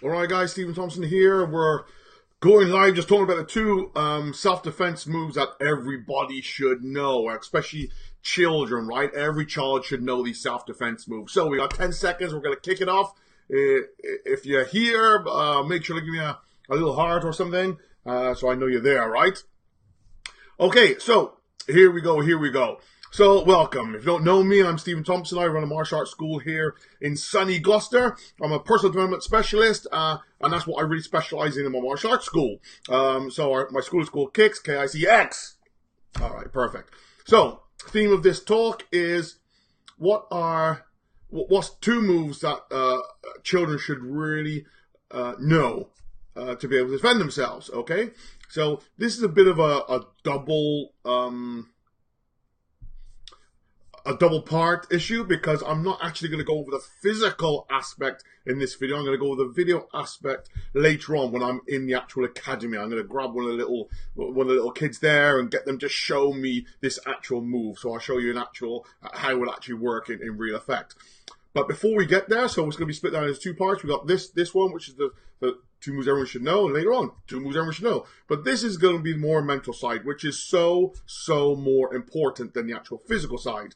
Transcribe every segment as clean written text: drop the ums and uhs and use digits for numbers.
All right, guys, Stephen Thompson here. We're going live, just talking about the two self-defense moves that everybody should know, especially children, right? Every child should know these self-defense moves. So we got 10 seconds. We're going to kick it off. If you're here, make sure to give me a little heart or something so I know you're there, right? Okay, so here we go. So, welcome. If you don't know me, I'm Stephen Thompson. I run a martial arts school here in sunny Gloucester. I'm a personal development specialist, and that's what I really specialize in my martial arts school. My school is called Kicx, K-I-C-X. All right, perfect. So, theme of this talk is what's two moves that children should really know to be able to defend themselves, okay? So, this is a bit of a double part issue because I'm not actually going to go over the physical aspect in this video. I'm going to go over the video aspect later on when I'm in the actual academy. I'm going to grab one of the little kids there and get them to show me this actual move. So I'll show you how it will actually work in real effect. But before we get there, so it's going to be split down into two parts. We got this one, which is the two moves everyone should know, and later on, two moves everyone should know. But this is going to be the more mental side, which is so more important than the actual physical side.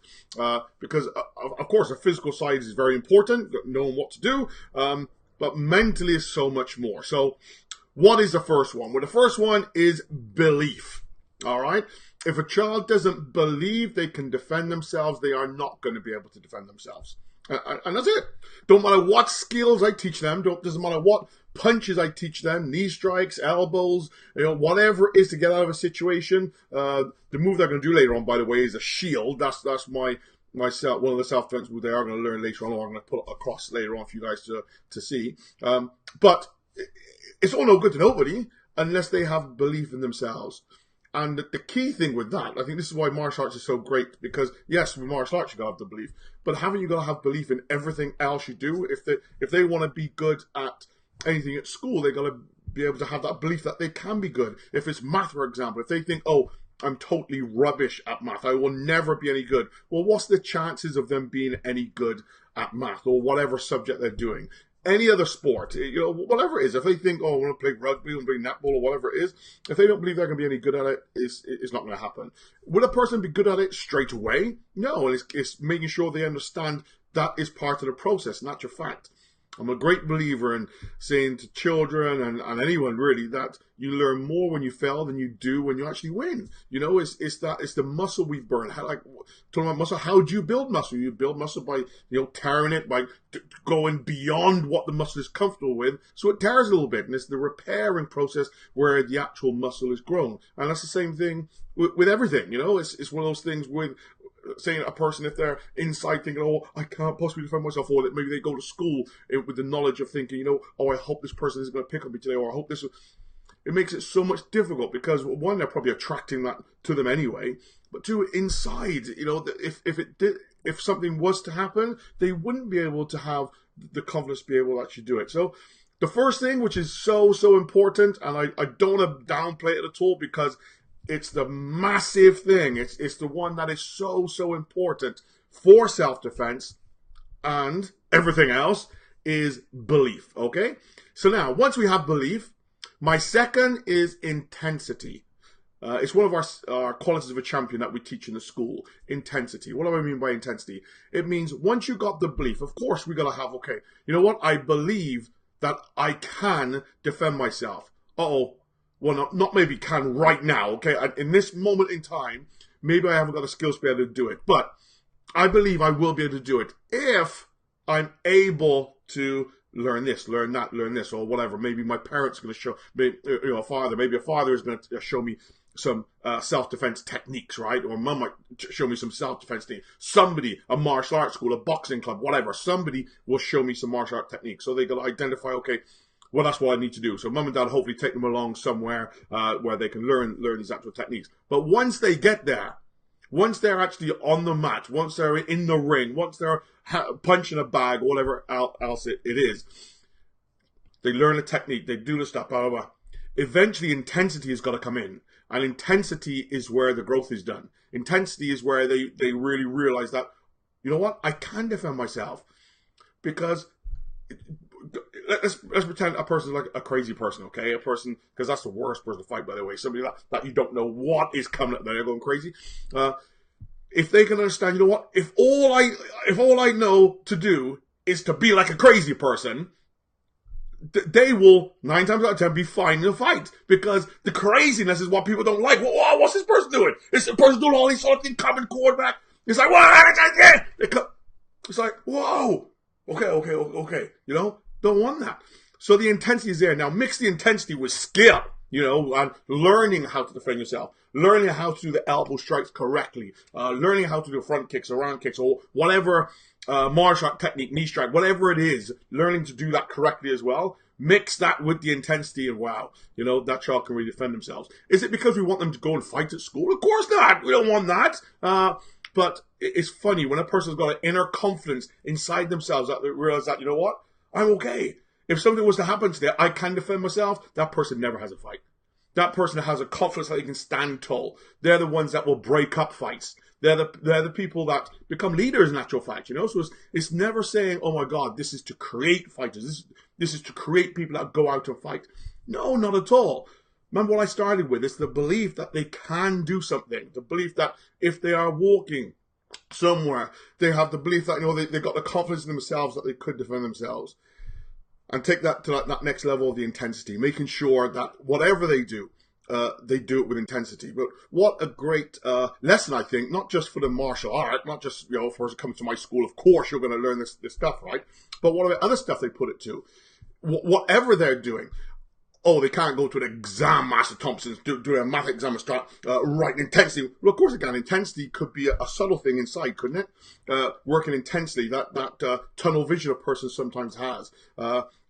Because, of course, the physical side is very important, knowing what to do, but mentally is so much more. So, what is the first one? Well, the first one is belief. All right? If a child doesn't believe they can defend themselves, they are not going to be able to defend themselves. And that's it. Don't matter what skills I teach them. Doesn't matter what punches I teach them. Knee strikes, elbows, whatever it is to get out of a situation. The move they're going to do later on, by the way, is a shield. That's one of the self-defense moves they are going to learn later on. Or I'm going to put it across later on for you guys to see. But it's all no good to nobody unless they have belief in themselves. And the key thing with that, I think this is why martial arts is so great, because yes, with martial arts you gotta have the belief, but haven't you gotta have belief in everything else you do? If they want to be good at anything at school, they gotta be able to have that belief that they can be good. If it's math, for example, if they think, oh, I'm totally rubbish at math, I will never be any good. Well, what's the chances of them being any good at math or whatever subject they're doing? Any other sport, whatever it is, if they think, oh, I want to play rugby, I want to play netball or whatever it is, if they don't believe they're going to be any good at it, it's not going to happen. Will a person be good at it straight away? No, it's making sure they understand that is part of the process, not your fact. I'm a great believer in saying to children and anyone really that you learn more when you fail than you do when you actually win. It's the muscle we burn. Talking about muscle, how do you build muscle? You build muscle by tearing it, by going beyond what the muscle is comfortable with, so it tears a little bit, and it's the repairing process where the actual muscle is grown. And that's the same thing with everything. It's one of those things with saying a person, if they're inside thinking, oh, I can't possibly defend myself, or that maybe they go to school with the knowledge of thinking, oh, I hope this person isn't going to pick on me today, or I hope this. It makes it so much difficult because one, they're probably attracting that to them anyway, but two, inside, if something was to happen, they wouldn't be able to have the confidence to be able to actually do it. So the first thing, which is so important, and I don't want to downplay it at all because it's the massive thing. It's the one that is so important for self-defense and everything else is belief, okay? So now, once we have belief, my second is intensity. It's one of our qualities of a champion that we teach in the school, intensity. What do I mean by intensity? It means once you got the belief, of course we got to have, okay, you know what? I believe that I can defend myself. Well, not maybe can right now, okay? In this moment in time, maybe I haven't got the skills to be able to do it, but I believe I will be able to do it if I'm able to learn this, learn that, learn this, or whatever. Maybe my parents are going to show, maybe a father is going to show me some self-defense techniques, right? Or mum might show me some self-defense things. Somebody, a martial arts school, a boxing club, whatever, somebody will show me some martial art techniques. So they got to identify, okay, well, that's what I need to do. So mum and dad hopefully take them along somewhere where they can learn these actual techniques. But once they get there, once they're actually on the mat, once they're in the ring, once they're punching a bag, or whatever else it is, they learn a technique, they do the stuff, blah, blah, blah. Eventually, intensity has got to come in. And intensity is where the growth is done. Intensity is where they really realize that, you know what, I can defend myself. Because let's pretend a person's like a crazy person, okay? A person, because that's the worst person to fight, by the way. Somebody that you don't know what is coming up, they're going crazy. If they can understand, you know what? If all I know to do is to be like a crazy person, they will 9 times out of 10 be fine in a fight, because the craziness is what people don't like. Well, what's this person doing? This person doing all these sort of things, coming quarterback. It's like, it's like, whoa, okay. You know, don't want that. So the intensity is there. Now mix the intensity with skill. You know, and learning how to defend yourself, learning how to do the elbow strikes correctly, learning how to do front kicks, around kicks, or whatever martial art technique, knee strike, whatever it is, learning to do that correctly as well. Mix that with the intensity, and wow, you know, that child can really defend themselves. Is it because we want them to go and fight at school? Of course not. We don't want that. But it's funny when a person's got an inner confidence inside themselves that they realize that, you know what, I'm okay. If something was to happen today, I can defend myself. That person never has a fight. That person has a confidence that they can stand tall. They're the ones that will break up fights. They're the people that become leaders in actual fact, you know? So it's never saying, oh my God, this is to create fighters. This is to create people that go out and fight. No, not at all. Remember what I started with? It's the belief that they can do something. The belief that if they are walking somewhere, they have the belief that, you know, they've got the confidence in themselves that they could defend themselves. And take that to that next level of the intensity, making sure that whatever they do it with intensity. But what a great lesson, I think, not just for the martial art, not just, you know, for it comes to my school, of course you're going to learn this stuff, right? But what about other stuff they put it to? Whatever they're doing. Oh, they can't go to an exam, Master Thompson's, do a math exam and start writing intensity. Well, of course it can. Intensity could be a subtle thing inside, couldn't it? Working intensely, that tunnel vision a person sometimes has.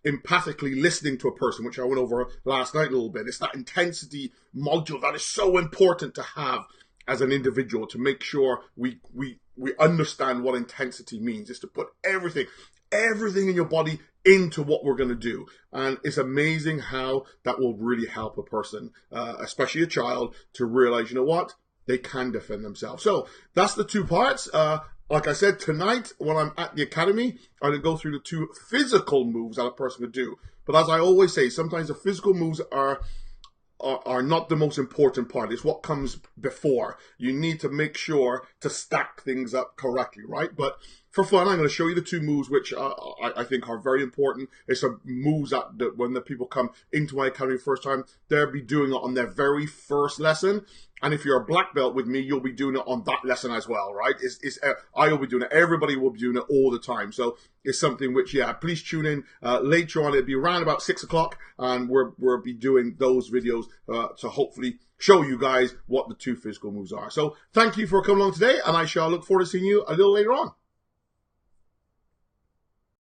Empathically listening to a person, which I went over last night a little bit. It's that intensity module that is so important to have as an individual, to make sure we understand what intensity means. Is to put everything in your body into what we're going to do. And it's amazing how that will really help a person, especially a child, to realize, you know what, they can defend themselves. So that's the 2 parts. Like I said, tonight when I'm at the academy, I'm going to go through the 2 physical moves that a person could do. But as I always say, sometimes the physical moves are not the most important part. It's what comes before. You need to make sure to stack things up correctly, right? But for fun, I'm going to show you the 2 moves which I think are very important. It's some moves that when the people come into my academy first time, they'll be doing it on their very first lesson. And if you're a black belt with me, you'll be doing it on that lesson as well, right? I will be doing it. Everybody will be doing it all the time. So it's something which, yeah, please tune in later on. It'll be around about 6 o'clock, and we'll be doing those videos to hopefully show you guys what the 2 physical moves are. So thank you for coming along today, and I shall look forward to seeing you a little later on.